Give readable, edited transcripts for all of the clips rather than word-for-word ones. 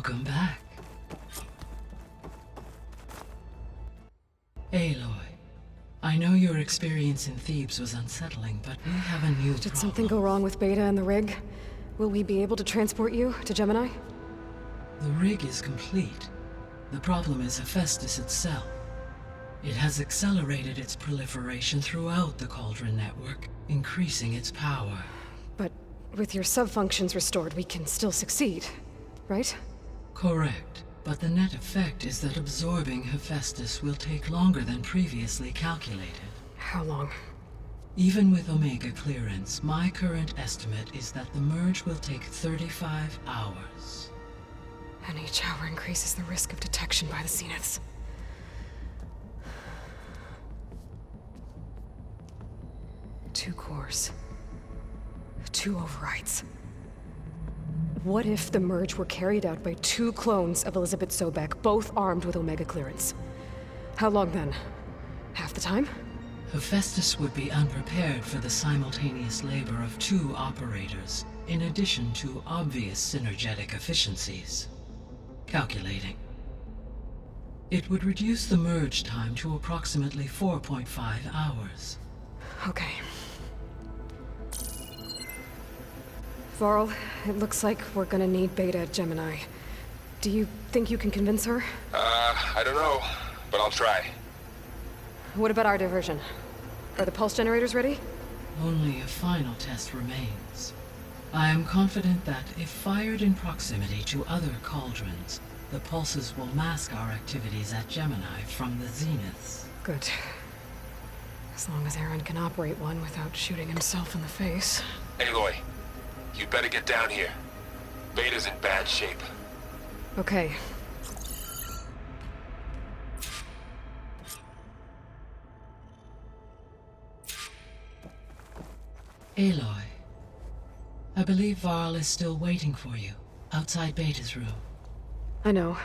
Welcome back. Aloy, I know your experience in Thebes was unsettling, but we have a new problem. Did something go wrong with Beta and the rig? Will we be able to transport you to Gemini? The rig is complete. The problem is Hephaestus itself. It has accelerated its proliferation throughout the Cauldron network, increasing its power. But with your sub-functions restored, we can still succeed, right? Correct, but the net effect is that absorbing Hephaestus will take longer than previously calculated. How long? Even with Omega clearance, my current estimate is that the merge will take 35 hours. And each hour increases the risk of detection by the Zeniths. Two cores. Two overrides. What if the merge were carried out by two clones of Elizabeth Sobek, both armed with Omega clearance? How long then? Half the time? Hephaestus would be unprepared for the simultaneous labor of two operators, in addition to obvious synergetic efficiencies. Calculating. It would reduce the merge time to approximately 4.5 hours. Okay. Varl, it looks like we're gonna need Beta at Gemini. Do you think you can convince her? I don't know, but I'll try. What about our diversion? Are the pulse generators ready? Only a final test remains. I am confident that if fired in proximity to other cauldrons, the pulses will mask our activities at Gemini from the Zeniths. Good. As long as Aaron can operate one without shooting himself in the face. Aloy, you better get down here. Beta's in bad shape. Okay. Aloy, I believe Varl is still waiting for you, outside Beta's room. I know.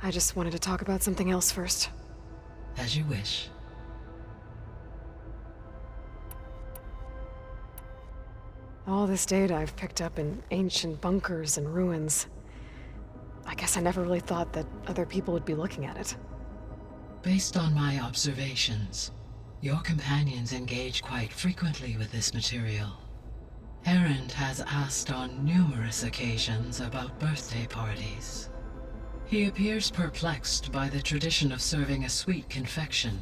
I just wanted to talk about something else first. As you wish. All this data I've picked up in ancient bunkers and ruins. I guess I never really thought that other people would be looking at it. Based on my observations, your companions engage quite frequently with this material. Erend has asked on numerous occasions about birthday parties. He appears perplexed by the tradition of serving a sweet confection,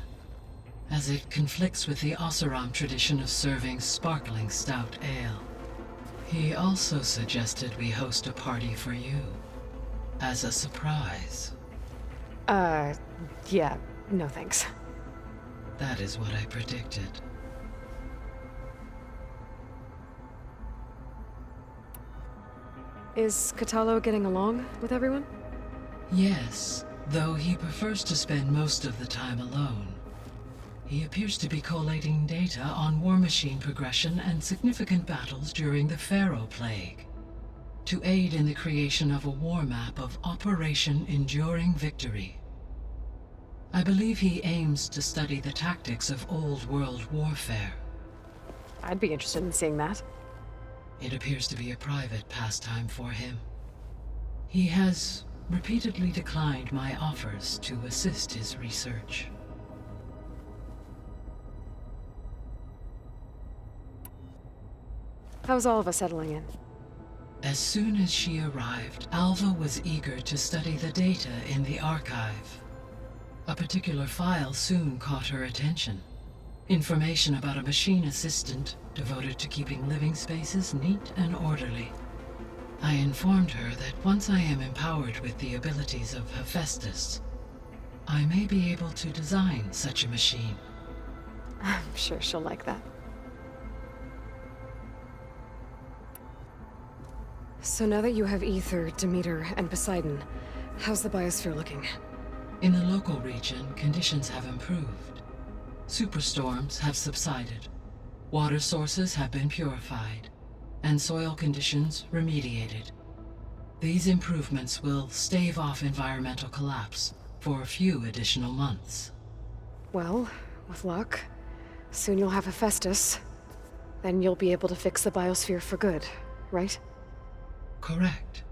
as it conflicts with the Oseram tradition of serving sparkling stout ale. He also suggested we host a party for you, as a surprise. Yeah, no thanks. That is what I predicted. Is Kotallo getting along with everyone? Yes, though he prefers to spend most of the time alone. He appears to be collating data on war machine progression and significant battles during the Pharaoh Plague, to aid in the creation of a war map of Operation Enduring Victory. I believe he aims to study the tactics of old world warfare. I'd be interested in seeing that. It appears to be a private pastime for him. He has repeatedly declined my offers to assist his research. How's all of us settling in? As soon as she arrived, Alva was eager to study the data in the archive. A particular file soon caught her attention. Information about a machine assistant devoted to keeping living spaces neat and orderly. I informed her that once I am empowered with the abilities of Hephaestus, I may be able to design such a machine. I'm sure she'll like that. So now that you have Aether, Demeter, and Poseidon, how's the biosphere looking? In the local region, conditions have improved. Superstorms have subsided. Water sources have been purified, and soil conditions remediated. These improvements will stave off environmental collapse for a few additional months. Well, with luck, soon you'll have Hephaestus. Then you'll be able to fix the biosphere for good, right? Correct.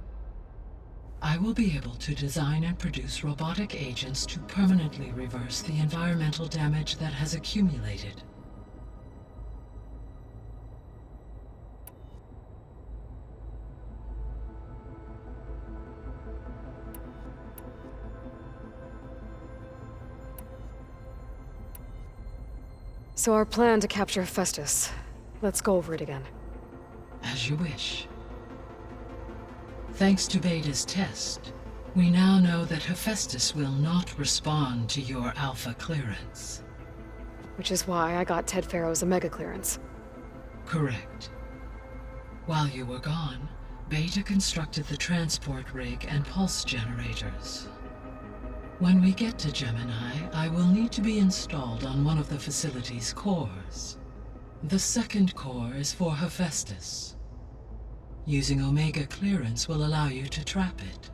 I will be able to design and produce robotic agents to permanently reverse the environmental damage that has accumulated. So our plan to capture Hephaestus. Let's go over it again. As you wish. Thanks to Beta's test, we now know that Hephaestus will not respond to your Alpha clearance. Which is why I got Ted Farrow's Omega clearance. Correct. While you were gone, Beta constructed the transport rig and pulse generators. When we get to Gemini, I will need to be installed on one of the facility's cores. The second core is for Hephaestus. Using Omega clearance will allow you to trap it.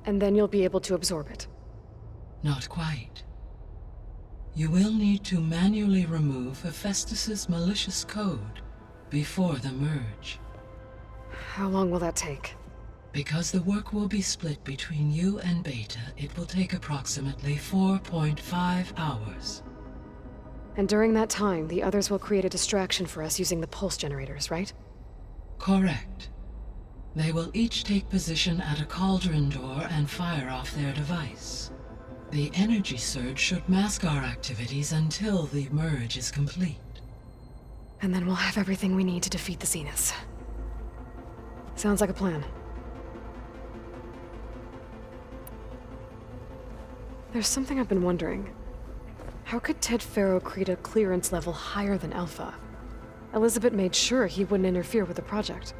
And then you'll be able to absorb it. Not quite. You will need to manually remove Hephaestus's malicious code before the merge. How long will that take? Because the work will be split between you and Beta, it will take approximately 4.5 hours. And during that time, the others will create a distraction for us using the pulse generators, right? Correct. They will each take position at a cauldron door and fire off their device. The energy surge should mask our activities until the merge is complete. And then we'll have everything we need to defeat the Zeniths. Sounds like a plan. There's something I've been wondering. How could Ted Farrow create a clearance level higher than Alpha? Elizabeth made sure he wouldn't interfere with the project.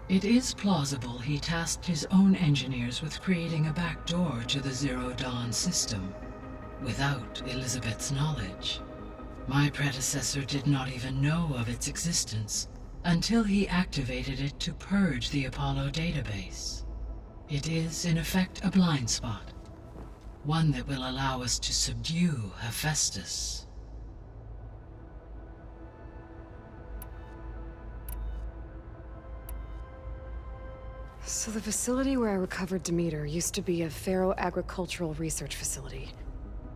It is plausible he tasked his own engineers with creating a back door to the Zero Dawn system, without Elizabeth's knowledge. My predecessor did not even know of its existence until he activated it to purge the Apollo database. It is, in effect, a blind spot. One that will allow us to subdue Hephaestus. So the facility where I recovered Demeter used to be a Farrow agricultural research facility.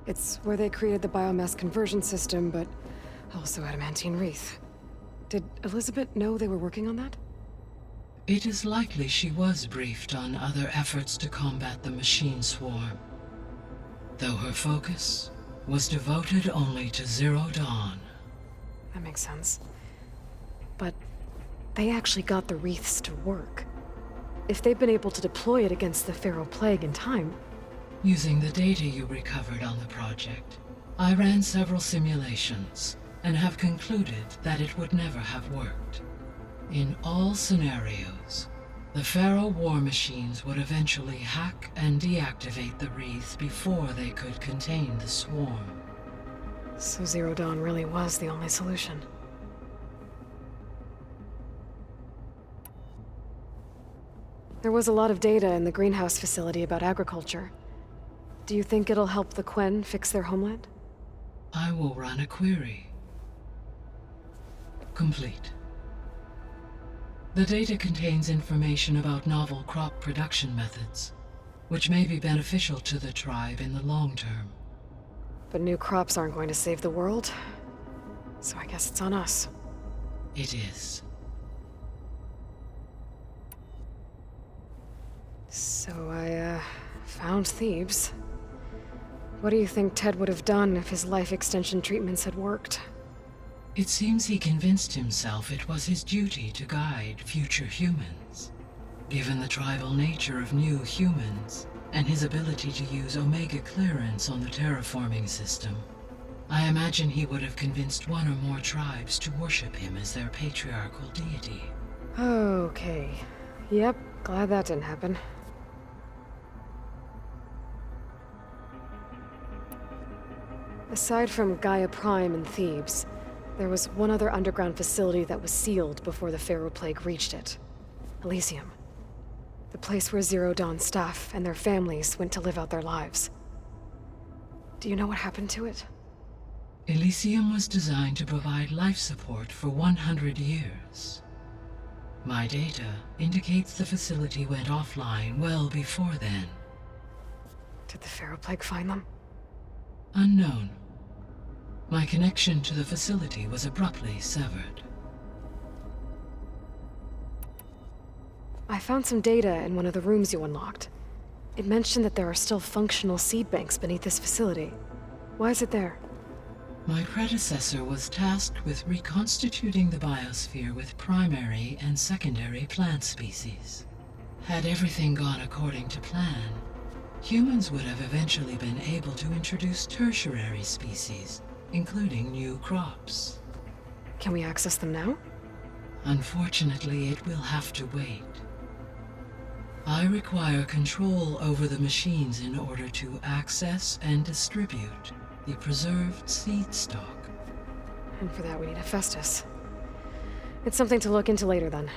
It's where they created the biomass conversion system, but also Adamantine Wreath. Did Elizabeth know they were working on that? It is likely she was briefed on other efforts to combat the machine swarm, though her focus was devoted only to Zero Dawn. That makes sense. But they actually got the wreaths to work. If they've been able to deploy it against the Pharaoh Plague in time... Using the data you recovered on the project, I ran several simulations and have concluded that it would never have worked. In all scenarios, the Pharaoh war machines would eventually hack and deactivate the wreath before they could contain the swarm. So Zero Dawn really was the only solution. There was a lot of data in the greenhouse facility about agriculture. Do you think it'll help the Quen fix their homeland? I will run a query. Complete. The data contains information about novel crop production methods, which may be beneficial to the tribe in the long term. But new crops aren't going to save the world, so I guess it's on us. It is. So I, found Thebes. What do you think Ted would have done if his life extension treatments had worked? It seems he convinced himself it was his duty to guide future humans. Given the tribal nature of new humans, and his ability to use Omega clearance on the terraforming system, I imagine he would have convinced one or more tribes to worship him as their patriarchal deity. Okay. Yep, glad that didn't happen. Aside from Gaia Prime and Thebes, there was one other underground facility that was sealed before the Pharaoh Plague reached it. Elysium. The place where Zero Dawn staff and their families went to live out their lives. Do you know what happened to it? Elysium was designed to provide life support for 100 years. My data indicates the facility went offline well before then. Did the Pharaoh Plague find them? Unknown. My connection to the facility was abruptly severed. I found some data in one of the rooms you unlocked. It mentioned that there are still functional seed banks beneath this facility. Why is it there? My predecessor was tasked with reconstituting the biosphere with primary and secondary plant species. Had everything gone according to plan, humans would have eventually been able to introduce tertiary species, including new crops. Can we access them now? Unfortunately, it will have to wait. I require control over the machines in order to access and distribute the preserved seed stock. And for that we need Hephaestus. It's something to look into later then.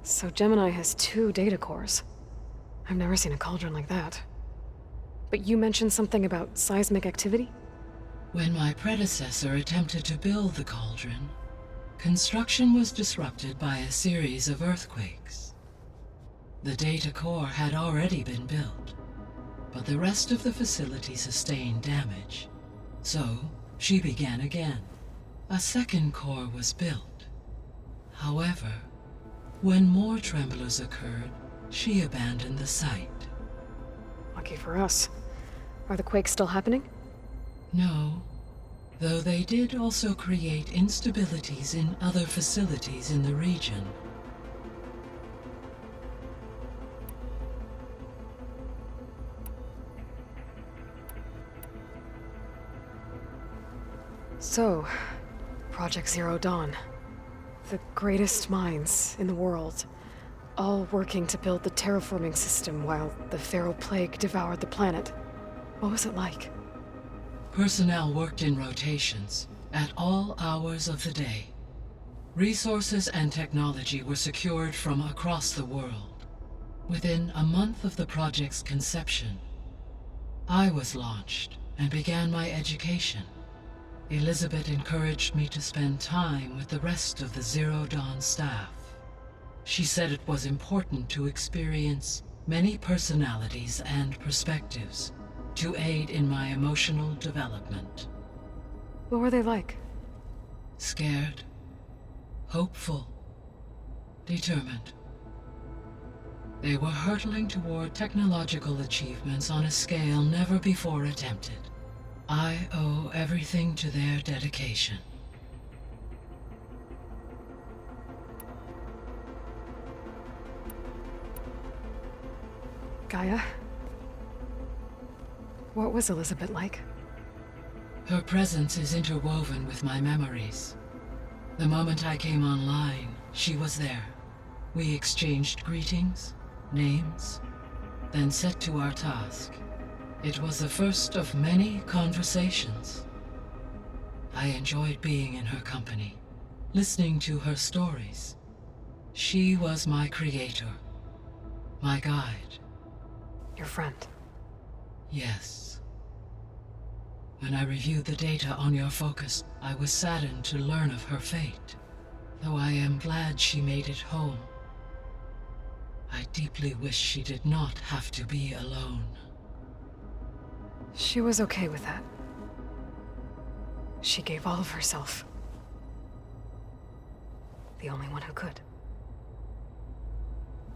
So Gemini has 2 data cores. I've never seen a cauldron like that. But you mentioned something about seismic activity? When my predecessor attempted to build the cauldron, construction was disrupted by a series of earthquakes. The data core had already been built, but the rest of the facility sustained damage. So, she began again. A second core was built. However, when more tremblers occurred, she abandoned the site. Lucky for us. Are the quakes still happening? No, though they did also create instabilities in other facilities in the region. So, Project Zero Dawn. The greatest minds in the world, all working to build the terraforming system while the Pharaoh Plague devoured the planet. What was it like? Personnel worked in rotations, at all hours of the day. Resources and technology were secured from across the world. Within a month of the project's conception, I was launched and began my education. Elizabeth encouraged me to spend time with the rest of the Zero Dawn staff. She said it was important to experience many personalities and perspectives to aid in my emotional development. What were they like? Scared, hopeful, determined. They were hurtling toward technological achievements on a scale never before attempted. I owe everything to their dedication. Gaia? What was Elizabeth like? Her presence is interwoven with my memories. The moment I came online, she was there. We exchanged greetings, names, then set to our task. It was the first of many conversations. I enjoyed being in her company, listening to her stories. She was my creator, my guide. Your friend. Yes. When I reviewed the data on your focus, I was saddened to learn of her fate, though I am glad she made it home. I deeply wish she did not have to be alone. She was okay with that. She gave all of herself. The only one who could.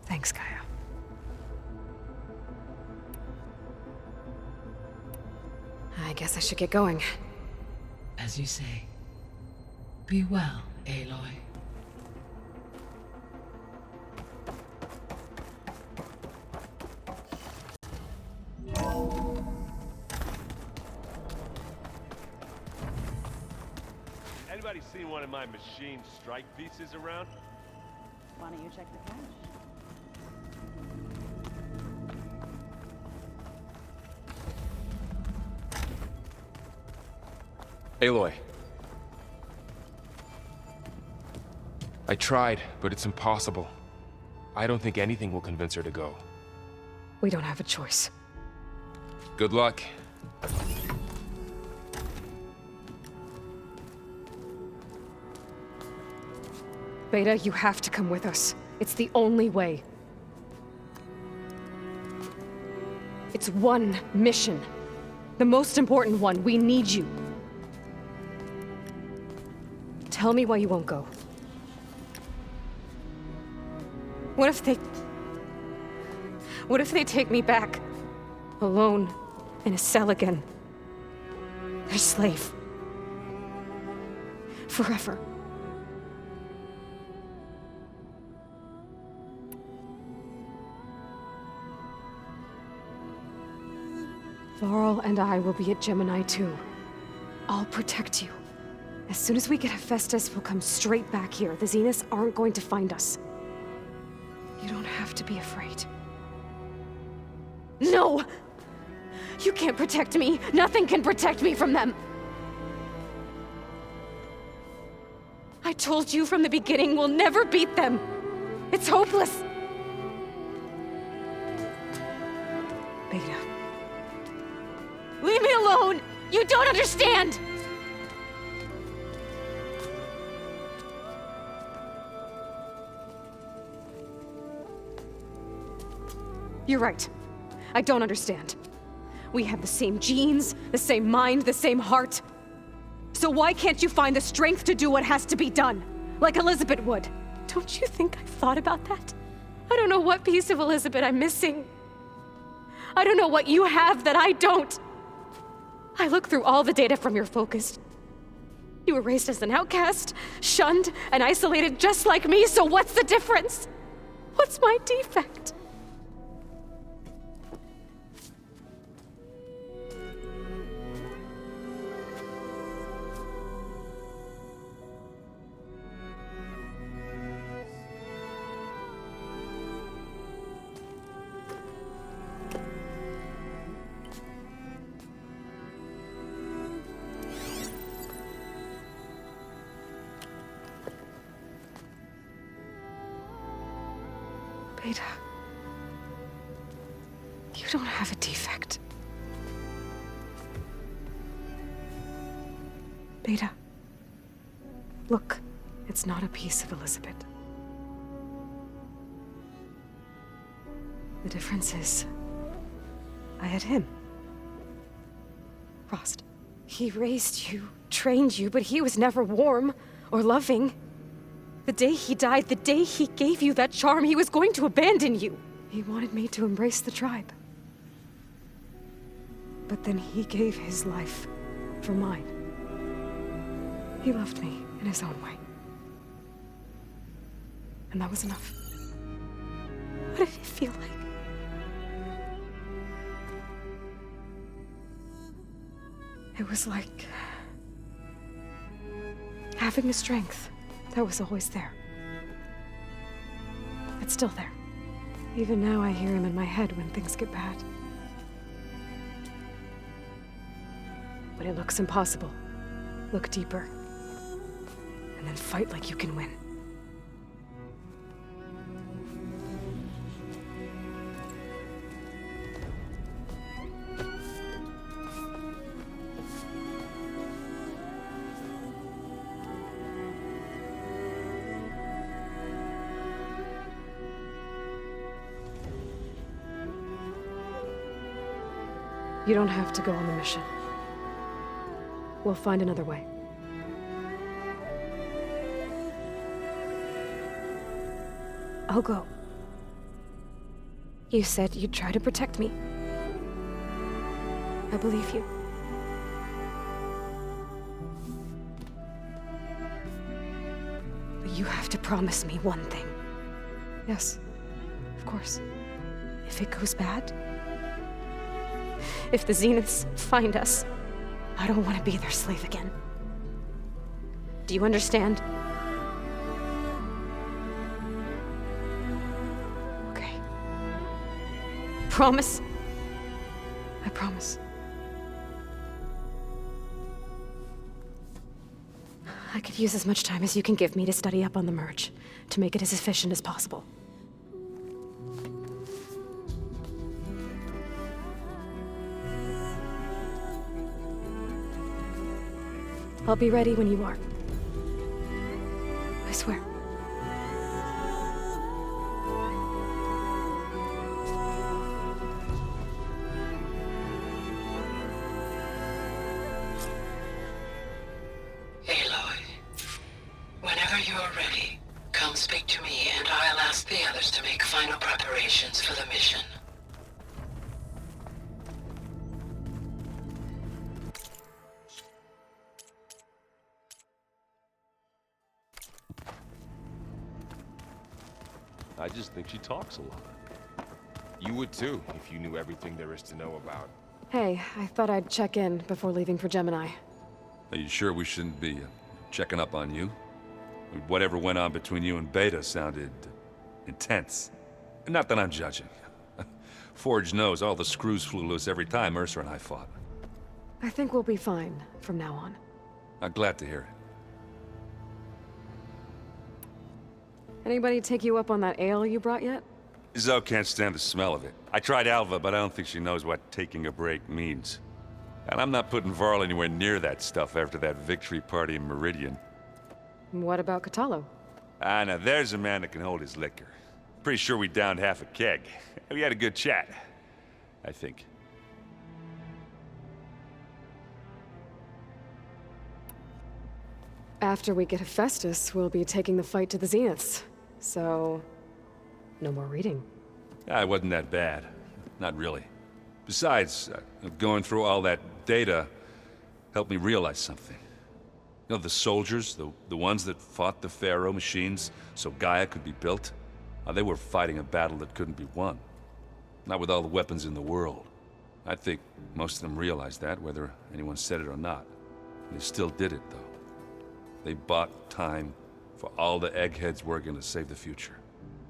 Thanks, Gaia. I guess I should get going. As you say, be well, Aloy. Anybody seen one of my machine strike pieces around? Why don't you check the cache? Aloy. I tried, but it's impossible. I don't think anything will convince her to go. We don't have a choice. Good luck. Beta, you have to come with us. It's the only way. It's one mission. The most important one. We need you. Tell me why you won't go. What if they take me back? Alone, in a cell again. Their slave. Forever. Laurel and I will be at Gemini too. I'll protect you. As soon as we get Hephaestus, we'll come straight back here. The Zeniths aren't going to find us. You don't have to be afraid. No! You can't protect me. Nothing can protect me from them. I told you from the beginning we'll never beat them. It's hopeless. Beta. Leave me alone! You don't understand! You're right. I don't understand. We have the same genes, the same mind, the same heart. So why can't you find the strength to do what has to be done? Like Elizabeth would. Don't you think I've thought about that? I don't know what piece of Elizabeth I'm missing. I don't know what you have that I don't. I look through all the data from your focus. You were raised as an outcast, shunned, and isolated just like me, so what's the difference? What's my defect? Beta, you don't have a defect. Beta, look, it's not a piece of Elizabeth. The difference is, I had him. Frost. He raised you, trained you, but he was never warm or loving. The day he died, the day he gave you that charm, he was going to abandon you. He wanted me to embrace the tribe. But then he gave his life for mine. He loved me in his own way. And that was enough. What did it feel like? It was like having a strength that was always there. It's still there. Even now I hear him in my head when things get bad. When it looks impossible, look deeper. And then fight like you can win. You don't have to go on the mission. We'll find another way. I'll go. You said you'd try to protect me. I believe you. But you have to promise me one thing. Yes, of course. If it goes bad, if the Zeniths find us, I don't want to be their slave again. Do you understand? Okay. Promise? I promise. I could use as much time as you can give me to study up on the merge, to make it as efficient as possible. I'll be ready when you are. I swear. come speak to me, and I'll ask the others to make final preparations for the mission. I just think she talks a lot. You would too, if you knew everything there is to know about. Hey, I thought I'd check in before leaving for Gemini. Are you sure we shouldn't be checking up on you? Whatever went on between you and Beta sounded intense. Not that I'm judging. Forge knows all the screws flew loose every time Mercer and I fought. I think we'll be fine from now on. I'm glad to hear it. Anybody take you up on that ale you brought yet? Zoe can't stand the smell of it. I tried Alva, but I don't think she knows what taking a break means. And I'm not putting Varl anywhere near that stuff after that victory party in Meridian. What about Kotallo? Ah, now there's a man that can hold his liquor. Pretty sure we downed half a keg. We had a good chat, I think. After we get Hephaestus, we'll be taking the fight to the Zeniths. So, no more reading. Ah, it wasn't that bad. Not really. Besides, going through all that data helped me realize something. You know, the soldiers, the ones that fought the Pharaoh machines so Gaia could be built, they were fighting a battle that couldn't be won. Not with all the weapons in the world. I think most of them realized that, whether anyone said it or not. And they still did it, though. They bought time for all the eggheads working to save the future.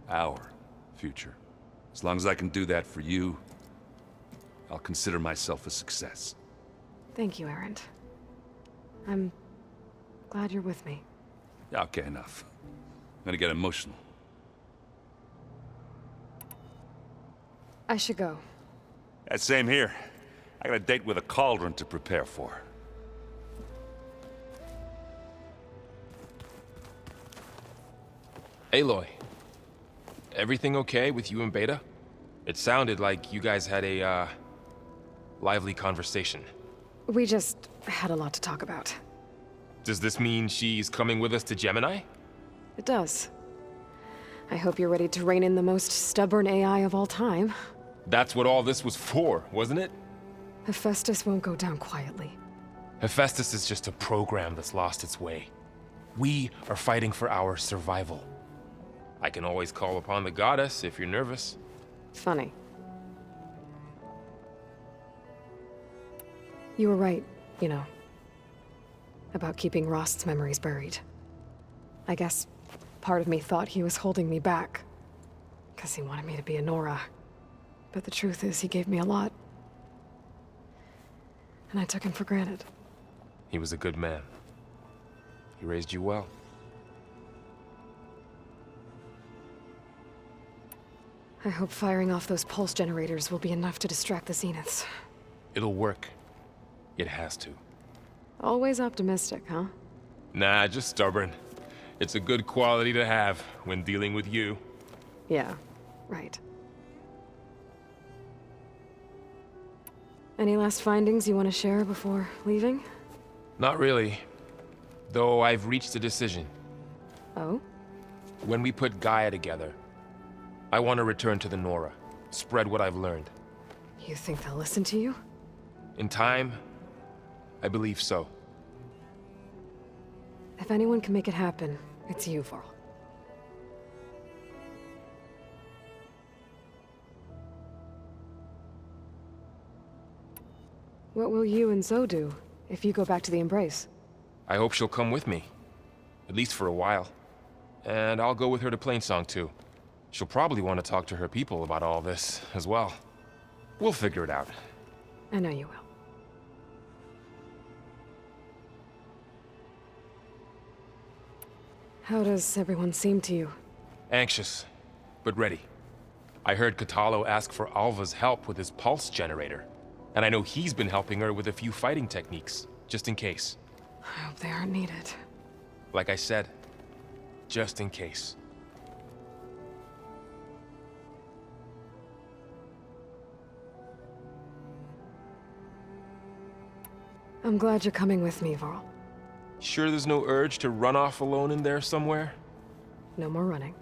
Our future. As long as I can do that for you, I'll consider myself a success. Thank you, Erend. I'm glad you're with me. Okay, enough. I'm gonna get emotional. I should go. Same here. I got a date with a cauldron to prepare for. Aloy, everything okay with you and Beta? It sounded like you guys had a, lively conversation. We just had a lot to talk about. Does this mean she's coming with us to Gemini? It does. I hope you're ready to rein in the most stubborn AI of all time. That's what all this was for, wasn't it? Hephaestus won't go down quietly. Hephaestus is just a program that's lost its way. We are fighting for our survival. I can always call upon the goddess if you're nervous. Funny. You were right, you know, about keeping Rost's memories buried. I guess part of me thought he was holding me back, because he wanted me to be a Nora. But the truth is, he gave me a lot. And I took him for granted. He was a good man. He raised you well. I hope firing off those pulse generators will be enough to distract the Zeniths. It'll work. It has to. Always optimistic, huh? Nah, just stubborn. It's a good quality to have when dealing with you. Yeah, right. Any last findings you want to share before leaving? Not really. Though I've reached a decision. Oh? When we put Gaia together, I want to return to the Nora. Spread what I've learned. You think they'll listen to you? In time, I believe so. If anyone can make it happen, it's you, Varl. What will you and Zoe do if you go back to the Embrace? I hope she'll come with me. At least for a while. And I'll go with her to Plainsong too. She'll probably want to talk to her people about all this as well. We'll figure it out. I know you will. How does everyone seem to you? Anxious, but ready. I heard Kotallo ask for Alva's help with his pulse generator. And I know he's been helping her with a few fighting techniques, just in case. I hope they aren't needed. Like I said, just in case. I'm glad you're coming with me, Varl. Sure there's no urge to run off alone in there somewhere? No more running.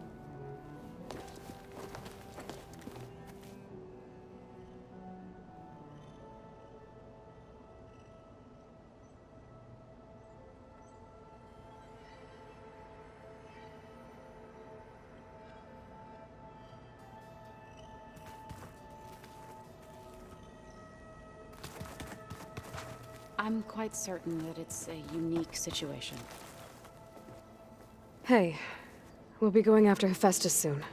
I'm quite certain that it's a unique situation. Hey, we'll be going after Hephaestus soon.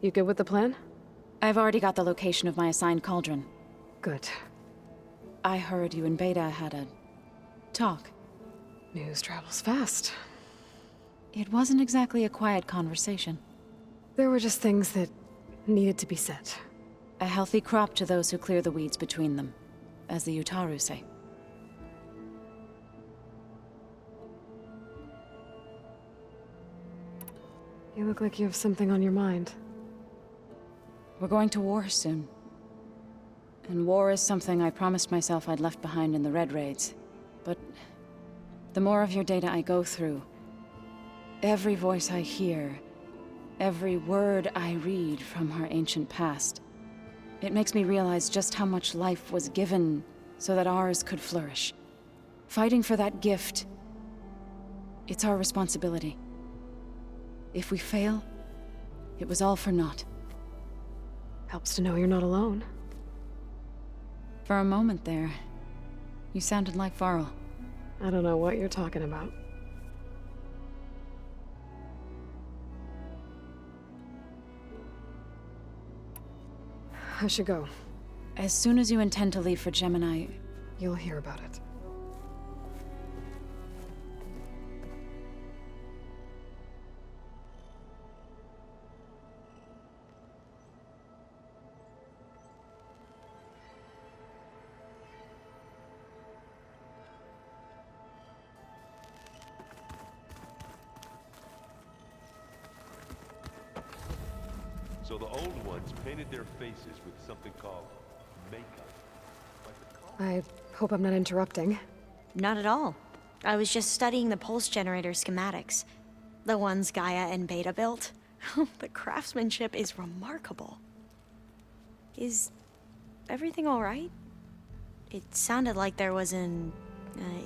You good with the plan? I've already got the location of my assigned cauldron. Good. I heard you and Beta had a talk. News travels fast. It wasn't exactly a quiet conversation. There were just things that needed to be said. A healthy crop to those who clear the weeds between them, as the Utaru say. You look like you have something on your mind. We're going to war soon. And war is something I promised myself I'd left behind in the Red Raids. But the more of your data I go through, every voice I hear, every word I read from our ancient past, it makes me realize just how much life was given so that ours could flourish. Fighting for that gift, it's our responsibility. If we fail, it was all for naught. Helps to know you're not alone. For a moment there, you sounded like Varl. I don't know what you're talking about. I should go. As soon as you intend to leave for Gemini, You'll hear about it. So the old ones painted their faces with something called makeup. I hope I'm not interrupting. Not at all. I was just studying the pulse generator schematics. The ones Gaia and Beta built. The craftsmanship is remarkable. Is everything all right? It sounded like there was an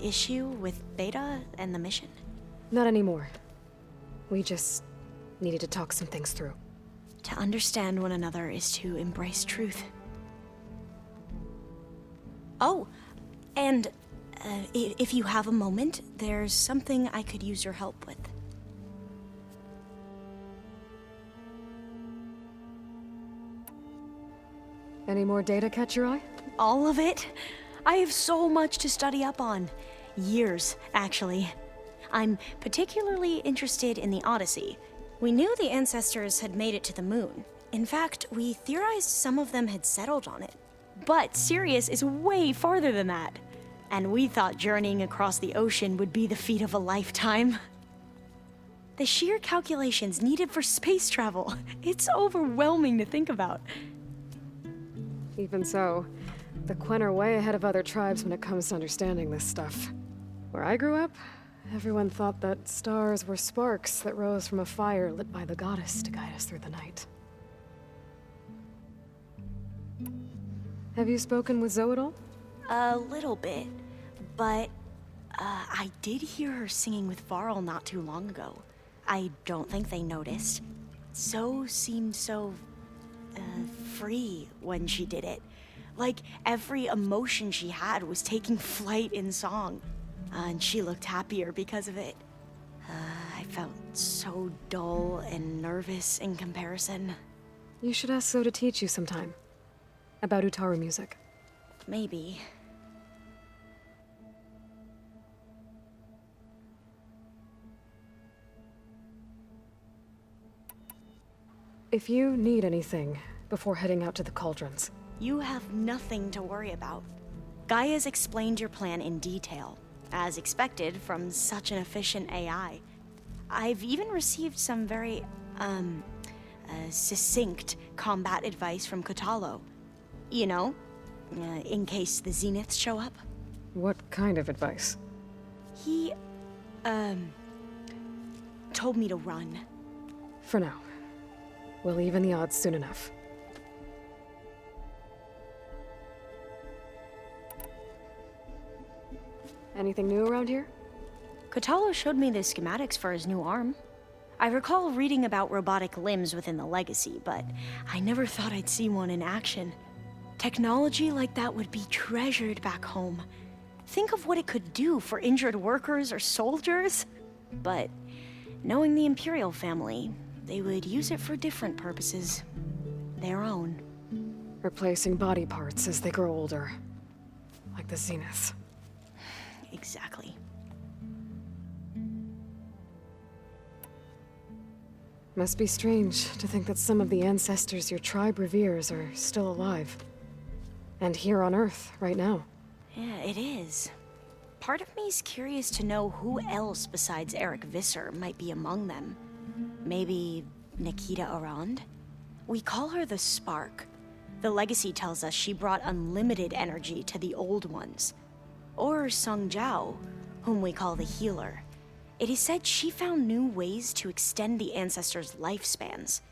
issue with Beta and the mission. Not anymore. We just needed to talk some things through. To understand one another is to embrace truth. Oh, and if you have a moment, there's something I could use your help with. Any more data catch your eye? All of it? I have so much to study up on. Years, actually. I'm particularly interested in the Odyssey. We knew the ancestors had made it to the moon. In fact, we theorized some of them had settled on it. But Sirius is way farther than that. And we thought journeying across the ocean would be the feat of a lifetime. The sheer calculations needed for space travel, it's overwhelming to think about. Even so, the Quen are way ahead of other tribes when it comes to understanding this stuff. Where I grew up, everyone thought that stars were sparks that rose from a fire lit by the goddess to guide us through the night. Have you spoken with Zoe at all? A little bit, but I did hear her singing with Varl not too long ago. I don't think they noticed. Zoe seemed so free when she did it. Like every emotion she had was taking flight in song. And she looked happier because of it. I felt so dull and nervous in comparison. You should ask Zoe to teach you sometime. About Utaru music. Maybe. If you need anything before heading out to the cauldrons. You have nothing to worry about. Gaia's explained your plan in detail, as expected from such an efficient AI. I've even received some very, succinct combat advice from Kotallo. You know, in case the Zeniths show up. What kind of advice? He, told me to run. For now. We'll even the odds soon enough. Anything new around here? Kotallo showed me the schematics for his new arm. I recall reading about robotic limbs within the Legacy, but I never thought I'd see one in action. Technology like that would be treasured back home. Think of what it could do for injured workers or soldiers. But knowing the Imperial family, they would use it for different purposes. Their own. Replacing body parts as they grow older. Like the Zeniths. Exactly. Must be strange to think that some of the ancestors your tribe reveres are still alive. And here on Earth, right now. Yeah, it is. Part of me's curious to know who else besides Eric Visser might be among them. Maybe Nikita Arand? We call her the Spark. The Legacy tells us she brought unlimited energy to the Old Ones. Or Sung Jiao, whom we call the Healer. It is said she found new ways to extend the ancestors' lifespans.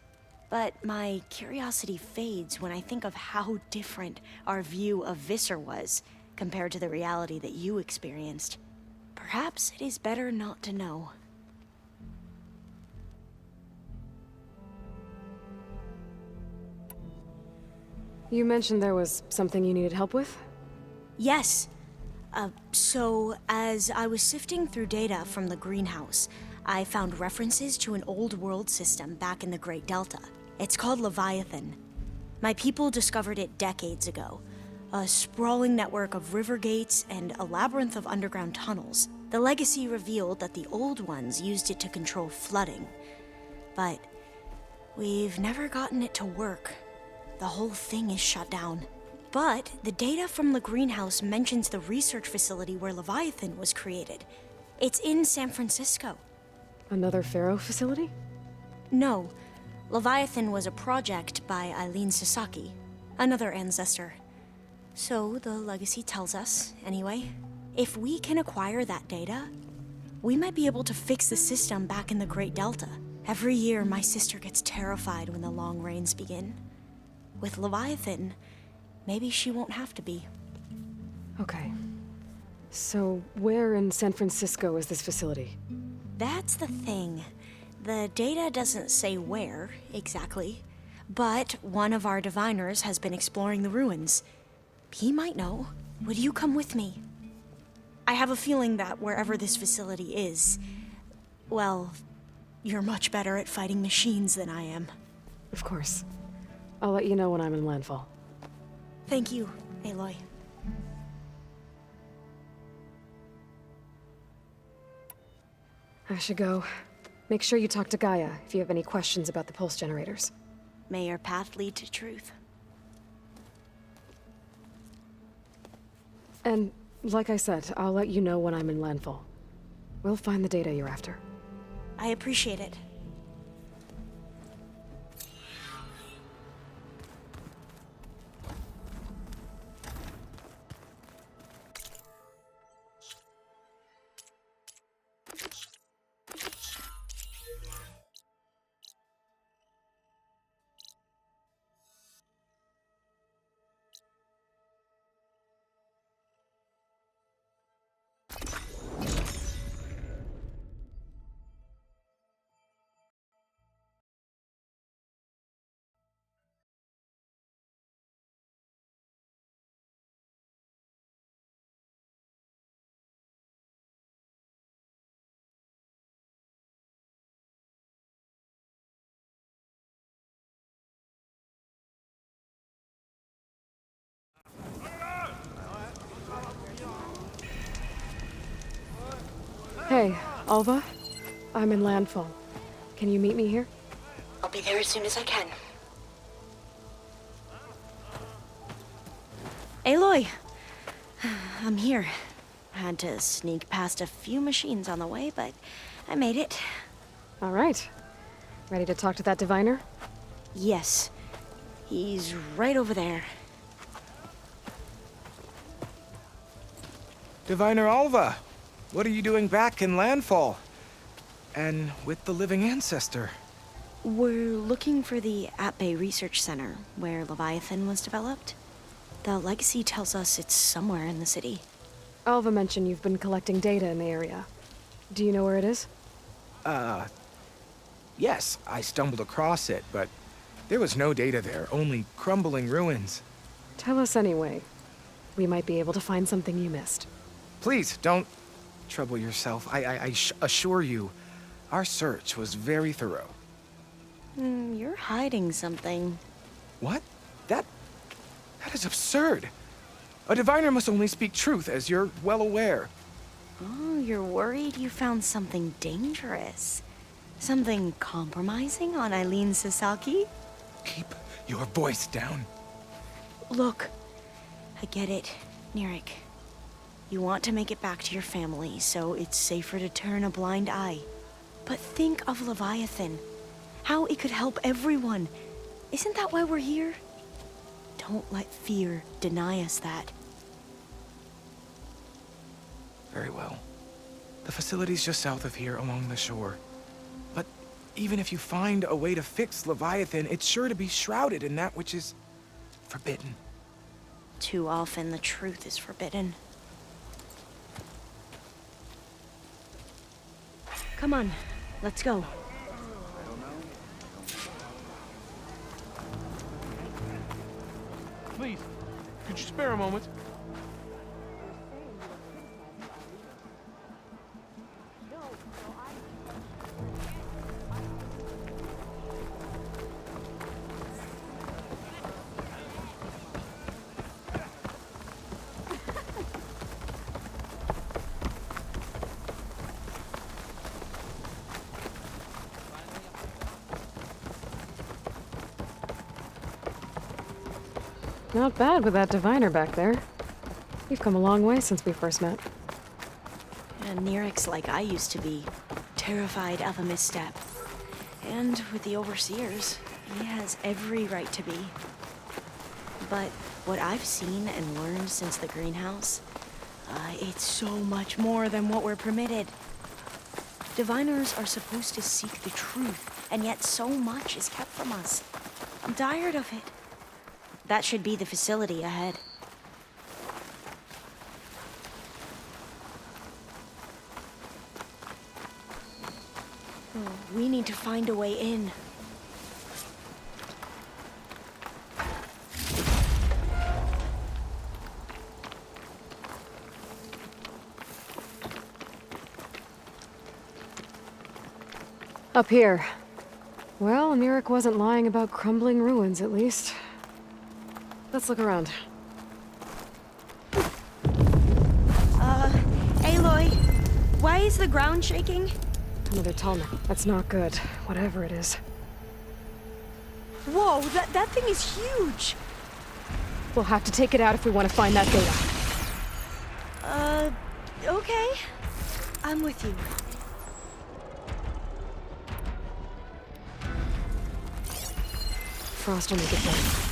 But my curiosity fades when I think of how different our view of Visser was compared to the reality that you experienced. Perhaps it is better not to know. You mentioned there was something you needed help with? Yes. So, as I was sifting through data from the greenhouse, I found references to an old world system back in the Great Delta. It's called Leviathan. My people discovered it decades ago. A sprawling network of river gates and a labyrinth of underground tunnels. The Legacy revealed that the Old Ones used it to control flooding. But we've never gotten it to work. The whole thing is shut down. But the data from the greenhouse mentions the research facility where Leviathan was created. It's in San Francisco. Another Pharaoh facility? No. Leviathan was a project by Eileen Sasaki, another ancestor. So the Legacy tells us, anyway, if we can acquire that data, we might be able to fix the system back in the Great Delta. Every year, my sister gets terrified when the long rains begin. With Leviathan, maybe she won't have to be. Okay. So, where in San Francisco is this facility? That's the thing. The data doesn't say where, exactly. But one of our diviners has been exploring the ruins. He might know. Would you come with me? I have a feeling that wherever this facility is, well, you're much better at fighting machines than I am. Of course. I'll let you know when I'm in landfall. Thank you, Aloy. I should go. Make sure you talk to Gaia if you have any questions about the pulse generators. May your path lead to truth. And, like I said, I'll let you know when I'm in landfall. We'll find the data you're after. I appreciate it. Hey, Alva? I'm in landfall. Can you meet me here? I'll be there as soon as I can. Aloy! I'm here. Had to sneak past a few machines on the way, but I made it. All right. Ready to talk to that diviner? Yes. He's right over there. Diviner Alva, what are you doing back in Landfall? And with the living ancestor? We're looking for the At Bay Research Center, where Leviathan was developed. The legacy tells us it's somewhere in the city. Alva mentioned you've been collecting data in the area. Do you know where it is? Yes, I stumbled across it, but there was no data there, only crumbling ruins. Tell us anyway. We might be able to find something you missed. Please, don't trouble yourself. I assure you, our search was very thorough. You're hiding something. What? That is absurd. A diviner must only speak truth, as you're well aware. Oh, you're worried you found something dangerous? Something compromising on Eileen Sasaki? Keep your voice down. Look, I get it, Nirik. You want to make it back to your family, so it's safer to turn a blind eye. But think of Leviathan. How it could help everyone. Isn't that why we're here? Don't let fear deny us that. Very well. The facility's just south of here, along the shore. But even if you find a way to fix Leviathan, it's sure to be shrouded in that which is forbidden. Too often the truth is forbidden. Come on, let's go. Please, could you spare a moment? Not bad with that diviner back there. You've come a long way since we first met. And Nirik's like I used to be, terrified of a misstep. And with the Overseers, he has every right to be. But what I've seen and learned since the greenhouse, it's so much more than what we're permitted. Diviners are supposed to seek the truth, and yet so much is kept from us. I'm tired of it. That should be the facility ahead. We need to find a way in. Up here. Well, Nirik wasn't lying about crumbling ruins, at least. Let's look around. Aloy, why is the ground shaking? Another Talna. That's not good. Whatever it is. Whoa, that thing is huge! We'll have to take it out if we want to find that data. Okay. I'm with you. Frost will make it better.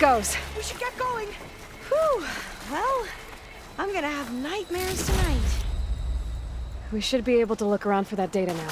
goes. We should get going. Whew. Well, I'm gonna have nightmares tonight. We should be able to look around for that data now.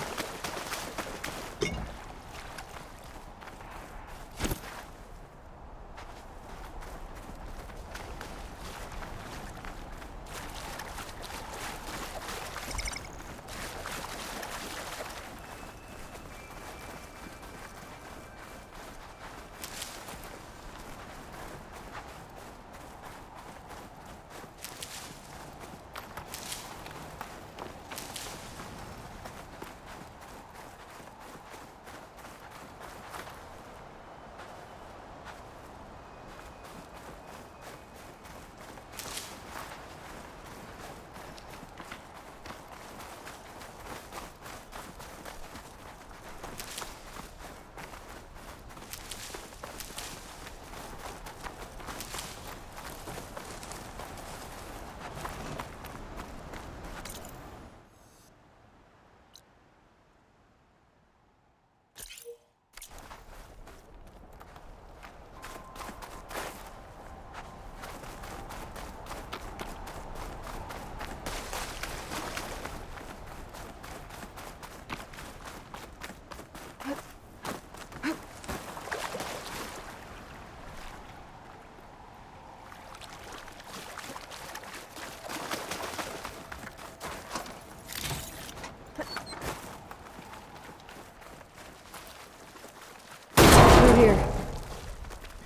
Here.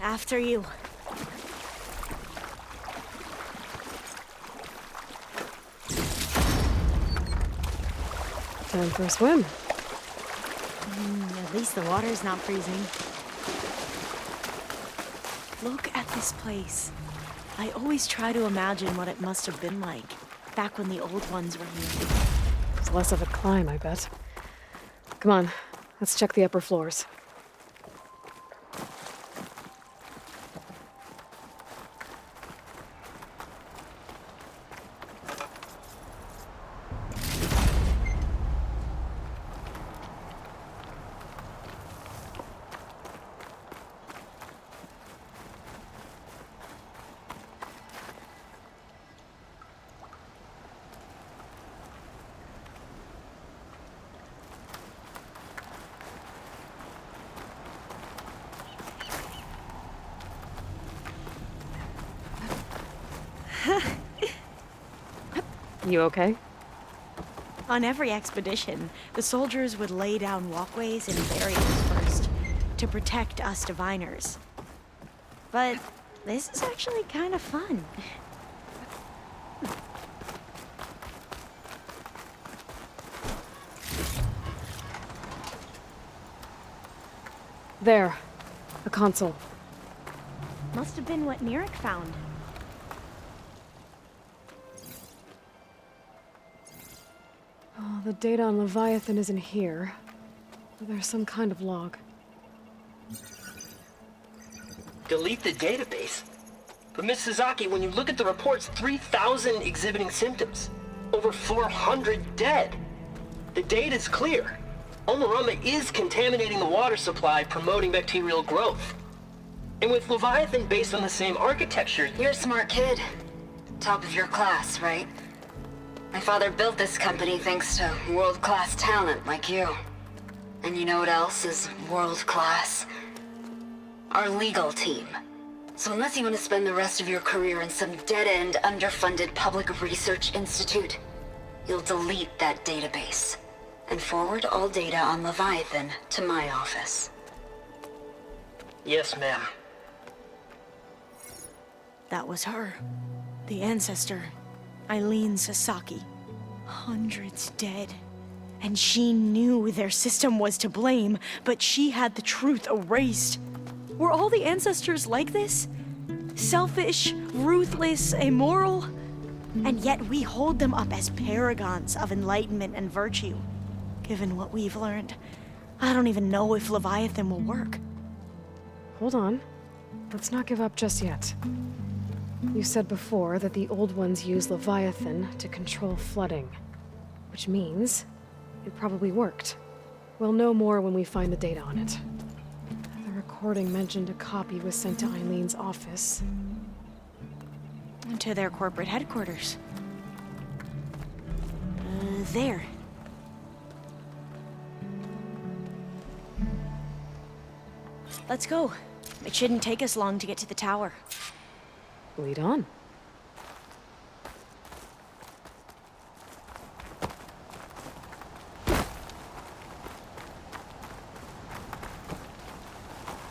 After you. Time for a swim. At least the water's not freezing. Look at this place. I always try to imagine what it must have been like back when the old ones were here. It's less of a climb, I bet. Come on, let's check the upper floors. You okay? On every expedition, the soldiers would lay down walkways and barriers first to protect us diviners. But this is actually kind of fun. There. A console. Must have been what Nirek found. Oh, the data on Leviathan isn't here. There's some kind of log. Delete the database? But Miss Sasaki, when you look at the reports, 3,000 exhibiting symptoms. Over 400 dead. The data's clear. Omarama is contaminating the water supply, promoting bacterial growth. And with Leviathan based on the same architecture... You're a smart kid. Top of your class, right? My father built this company thanks to world-class talent like you. And you know what else is world-class? Our legal team. So unless you want to spend the rest of your career in some dead-end, underfunded public research institute, you'll delete that database and forward all data on Leviathan to my office. Yes, ma'am. That was her. The ancestor. Eileen Sasaki. Hundreds dead. And she knew their system was to blame, but she had the truth erased. Were all the ancestors like this? Selfish, ruthless, immoral? And yet we hold them up as paragons of enlightenment and virtue. Given what we've learned, I don't even know if Leviathan will work. Hold on. Let's not give up just yet. You said before that the Old Ones use Leviathan to control flooding. Which means it probably worked. We'll know more when we find the data on it. The recording mentioned a copy was sent to Eileen's office. To their corporate headquarters. There. Let's go. It shouldn't take us long to get to the tower. Lead on.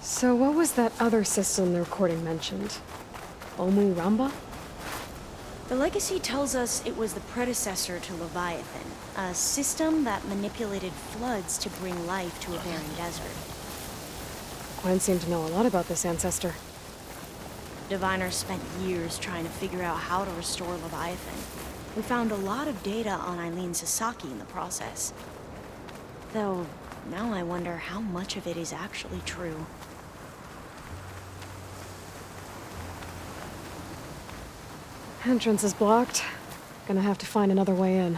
So what was that other system the recording mentioned? Omu Ramba? The legacy tells us it was the predecessor to Leviathan, a system that manipulated floods to bring life to a barren desert. Gwen seemed to know a lot about this ancestor. Diviners spent years trying to figure out how to restore Leviathan. We found a lot of data on Eileen Sasaki in the process. Though, now I wonder how much of it is actually true. Entrance is blocked. Gonna have to find another way in.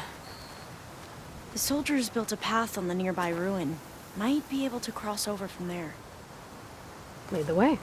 The soldiers built a path on the nearby ruin. Might be able to cross over from there. Lead the way.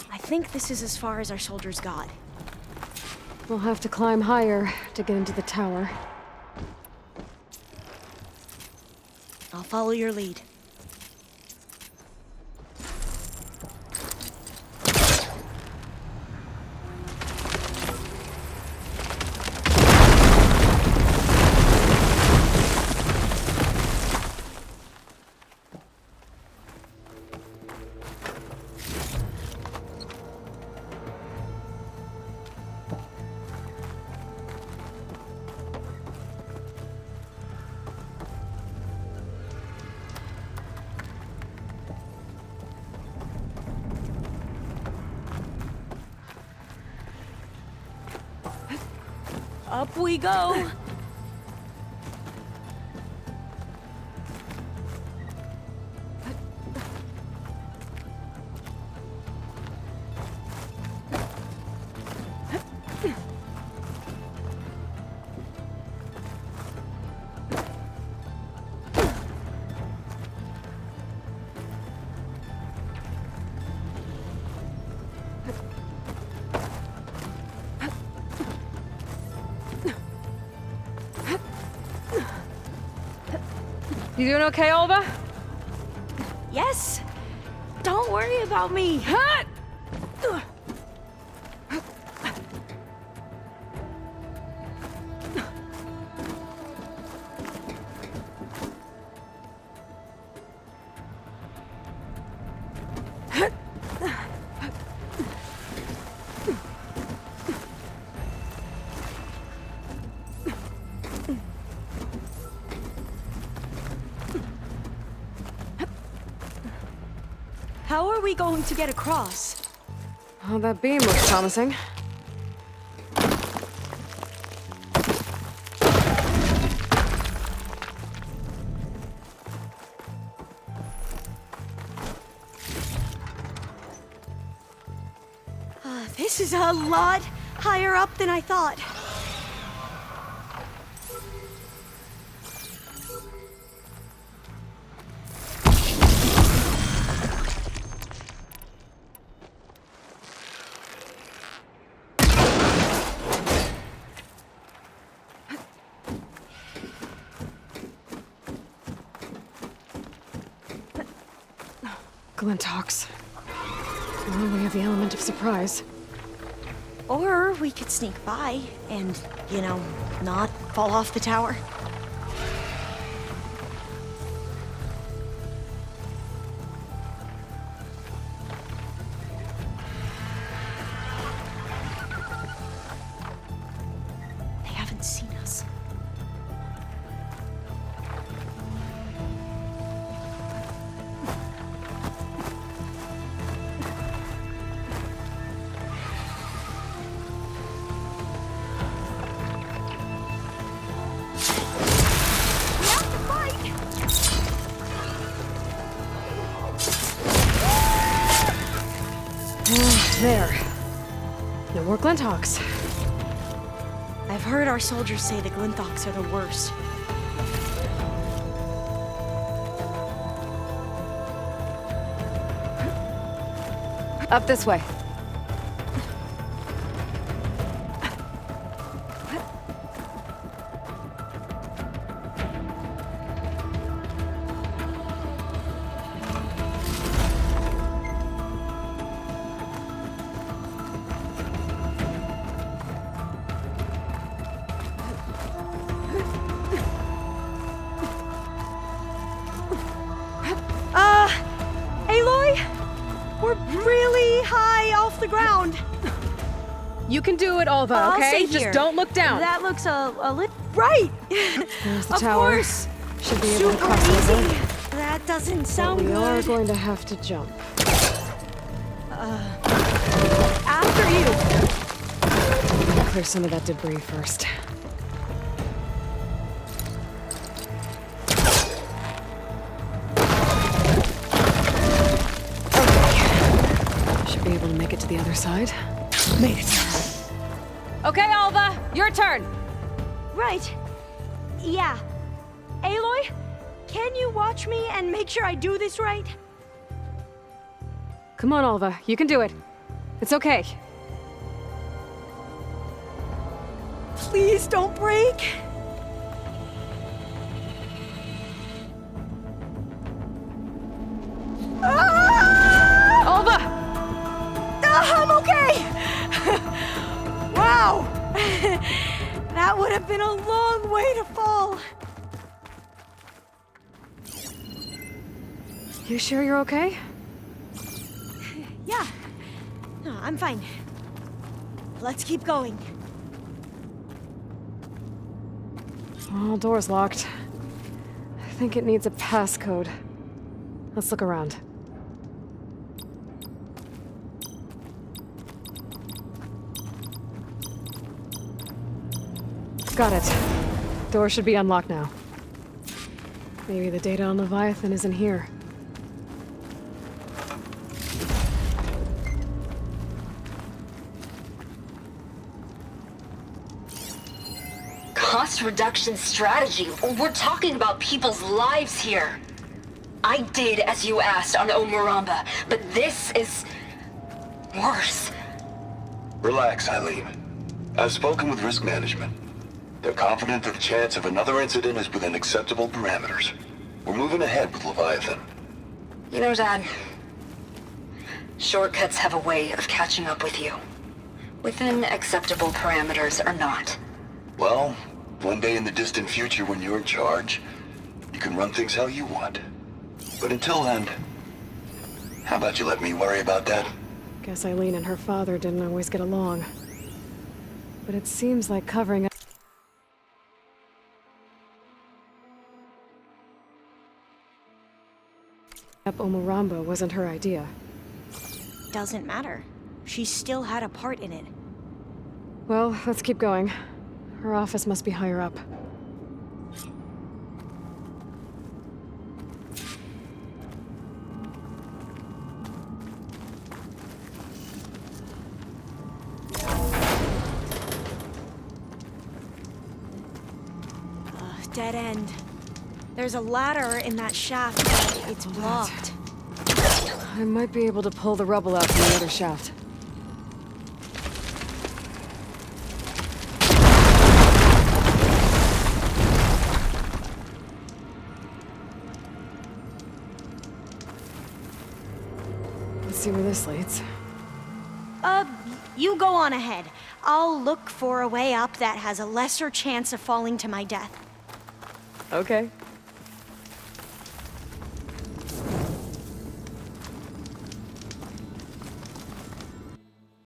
I think this is as far as our soldiers got. We'll have to climb higher to get into the tower. I'll follow your lead. Up we go! You doing okay, Olva? Yes! Don't worry about me! How are we going to get across? Oh, that beam looks promising. This is a lot higher up than I thought. Glintox. Well, we have the element of surprise. Or we could sneak by and, you know, not fall off the tower. There. No more Glinthawks. I've heard our soldiers say the Glinthawks are the worst. Up this way. Aloy? We're really high off the ground. You can do it, Alva, I'll okay? stay Just here. don't look down. That looks a lit right. There's the Of tower. course. Should be able to Super cross easy. over. That doesn't But sound we are good. going to have to jump. After you. Clear some of that debris first. Okay. Should be able to make it to the other side. Made it. Okay, Alva, your turn. Right. Yeah. Aloy, can you watch me and make sure I do this right? Come on, Alva, you can do it. It's okay. Please don't break. Alva! I'm okay! Wow! That would have been a long way to fall. You sure you're okay? Yeah. No, I'm fine. Let's keep going. Oh, door's locked. I think it needs a passcode. Let's look around. Got it. Door should be unlocked now. Maybe the data on Leviathan is in here. Cost reduction strategy. We're talking about people's lives here. I did as you asked on Omuramba, but this is worse. Relax, Eileen. I've spoken with risk management. They're confident that the chance of another incident is within acceptable parameters. We're moving ahead with Leviathan. You know, Dad, shortcuts have a way of catching up with you. Within acceptable parameters or not. Well, one day in the distant future when you're in charge, you can run things how you want. But until then, how about you let me worry about that? Guess Eileen and her father didn't always get along. But it seems like covering up Omuramba wasn't her idea. Doesn't matter. She still had a part in it. Well, let's keep going. Her office must be higher up. Dead end. There's a ladder in that shaft, but it's blocked. I might be able to pull the rubble out from the other shaft. Let's see where this leads. You go on ahead. I'll look for a way up that has a lesser chance of falling to my death. Okay.